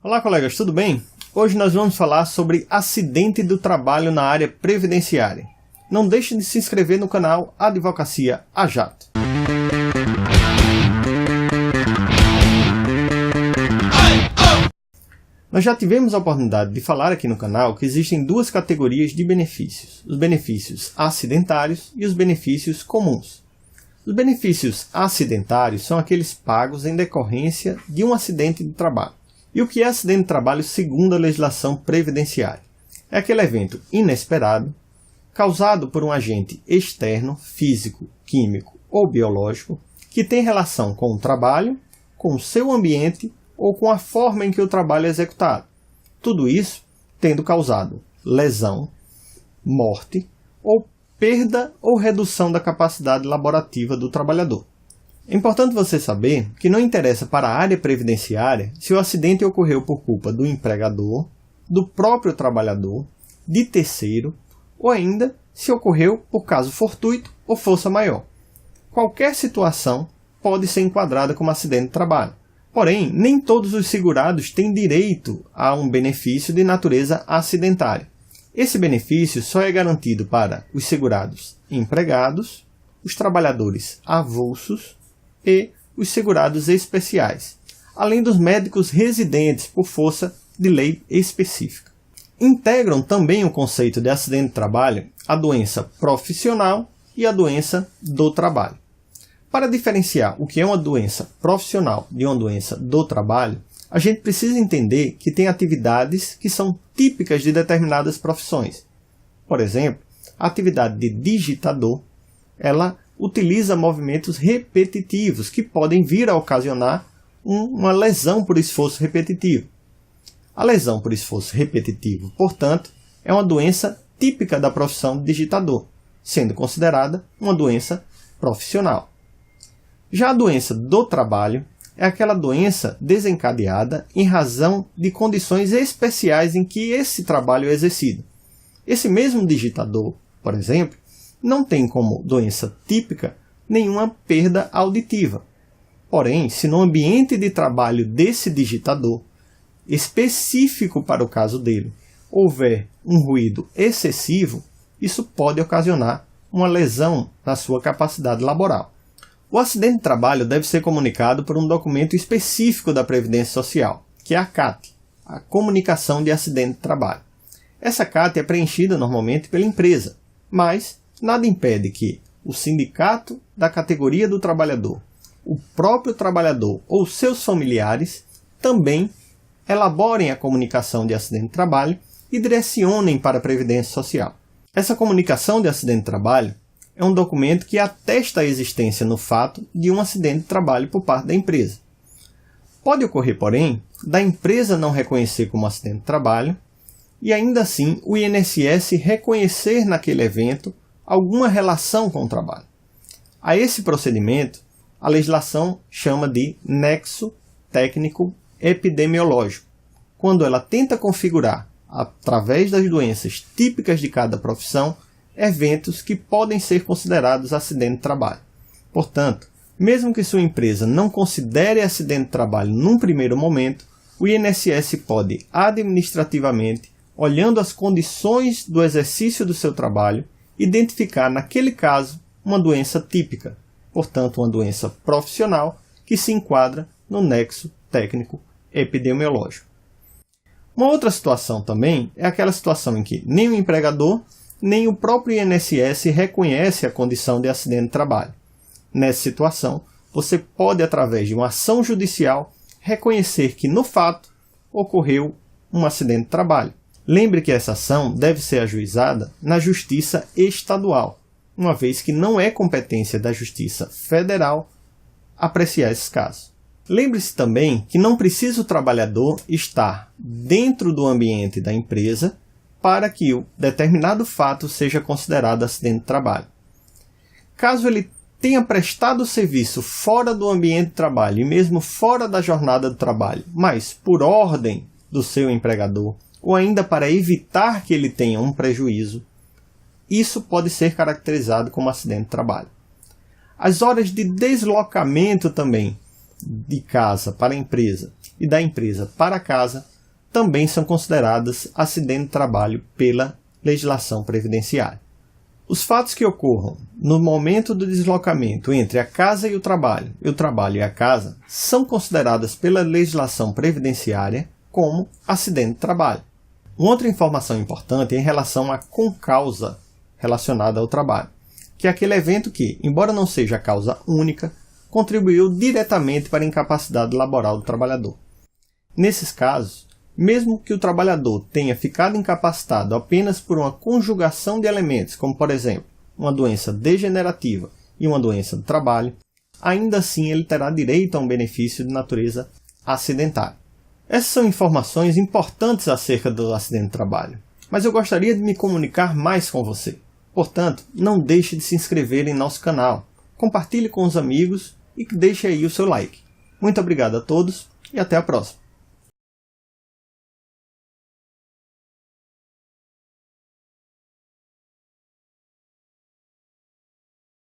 Olá, colegas, tudo bem? Hoje nós vamos falar sobre acidente do trabalho na área previdenciária. Não deixe de se inscrever no canal Advocacia a Jato. Nós já tivemos a oportunidade de falar aqui no canal que existem duas categorias de benefícios: os benefícios acidentários e os benefícios comuns. Os benefícios acidentários são aqueles pagos em decorrência de um acidente de trabalho. E o que é acidente de trabalho segundo a legislação previdenciária? É aquele evento inesperado, causado por um agente externo, físico, químico ou biológico, que tem relação com o trabalho, com o seu ambiente ou com a forma em que o trabalho é executado. Tudo isso tendo causado lesão, morte ou perda ou redução da capacidade laborativa do trabalhador. É importante você saber que não interessa para a área previdenciária se o acidente ocorreu por culpa do empregador, do próprio trabalhador, de terceiro, ou ainda se ocorreu por caso fortuito ou força maior. Qualquer situação pode ser enquadrada como acidente de trabalho. Porém, nem todos os segurados têm direito a um benefício de natureza acidentária. Esse benefício só é garantido para os segurados empregados, os trabalhadores avulsos e os segurados especiais, além dos médicos residentes por força de lei específica. Integram também o conceito de acidente de trabalho a doença profissional e a doença do trabalho. Para diferenciar o que é uma doença profissional de uma doença do trabalho, a gente precisa entender que tem atividades que são típicas de determinadas profissões. Por exemplo, a atividade de digitador, ela utiliza movimentos repetitivos que podem vir a ocasionar uma lesão por esforço repetitivo. A lesão por esforço repetitivo, portanto, é uma doença típica da profissão de digitador, sendo considerada uma doença profissional. Já a doença do trabalho é aquela doença desencadeada em razão de condições especiais em que esse trabalho é exercido. Esse mesmo digitador, por exemplo, não tem como doença típica nenhuma perda auditiva. Porém, se no ambiente de trabalho desse digitador, específico para o caso dele, houver um ruído excessivo, isso pode ocasionar uma lesão na sua capacidade laboral. O acidente de trabalho deve ser comunicado por um documento específico da Previdência Social, que é a CAT, a Comunicação de Acidente de Trabalho. Essa CAT é preenchida normalmente pela empresa, mas nada impede que o sindicato da categoria do trabalhador, o próprio trabalhador ou seus familiares também elaborem a comunicação de acidente de trabalho e direcionem para a Previdência Social. Essa comunicação de acidente de trabalho é um documento que atesta a existência no fato de um acidente de trabalho por parte da empresa. Pode ocorrer, porém, da empresa não reconhecer como acidente de trabalho e ainda assim o INSS reconhecer naquele evento alguma relação com o trabalho. A esse procedimento, a legislação chama de nexo técnico epidemiológico, quando ela tenta configurar, através das doenças típicas de cada profissão, eventos que podem ser considerados acidente de trabalho. Portanto, mesmo que sua empresa não considere acidente de trabalho num primeiro momento, o INSS pode administrativamente, olhando as condições do exercício do seu trabalho, identificar naquele caso uma doença típica, portanto uma doença profissional que se enquadra no nexo técnico epidemiológico. Uma outra situação também é aquela situação em que nem o empregador nem o próprio INSS reconhece a condição de acidente de trabalho. Nessa situação, você pode, através de uma ação judicial, reconhecer que, no fato, ocorreu um acidente de trabalho. Lembre que essa ação deve ser ajuizada na Justiça Estadual, uma vez que não é competência da Justiça Federal apreciar esses casos. Lembre-se também que não precisa o trabalhador estar dentro do ambiente da empresa para que o determinado fato seja considerado acidente de trabalho. Caso ele tenha prestado serviço fora do ambiente de trabalho e mesmo fora da jornada do trabalho, mas por ordem do seu empregador, ou ainda para evitar que ele tenha um prejuízo, isso pode ser caracterizado como acidente de trabalho. As horas de deslocamento também de casa para a empresa e da empresa para casa também são consideradas acidente de trabalho pela legislação previdenciária. Os fatos que ocorram no momento do deslocamento entre a casa e o trabalho e a casa são consideradas pela legislação previdenciária como acidente de trabalho. Uma outra informação importante é em relação à concausa relacionada ao trabalho, que é aquele evento que, embora não seja a causa única, contribuiu diretamente para a incapacidade laboral do trabalhador. Nesses casos, mesmo que o trabalhador tenha ficado incapacitado apenas por uma conjugação de elementos, como por exemplo, uma doença degenerativa e uma doença do trabalho, ainda assim ele terá direito a um benefício de natureza acidentária. Essas são informações importantes acerca do acidente de trabalho, mas eu gostaria de me comunicar mais com você. Portanto, não deixe de se inscrever em nosso canal, compartilhe com os amigos e deixe aí o seu like. Muito obrigado a todos e até a próxima.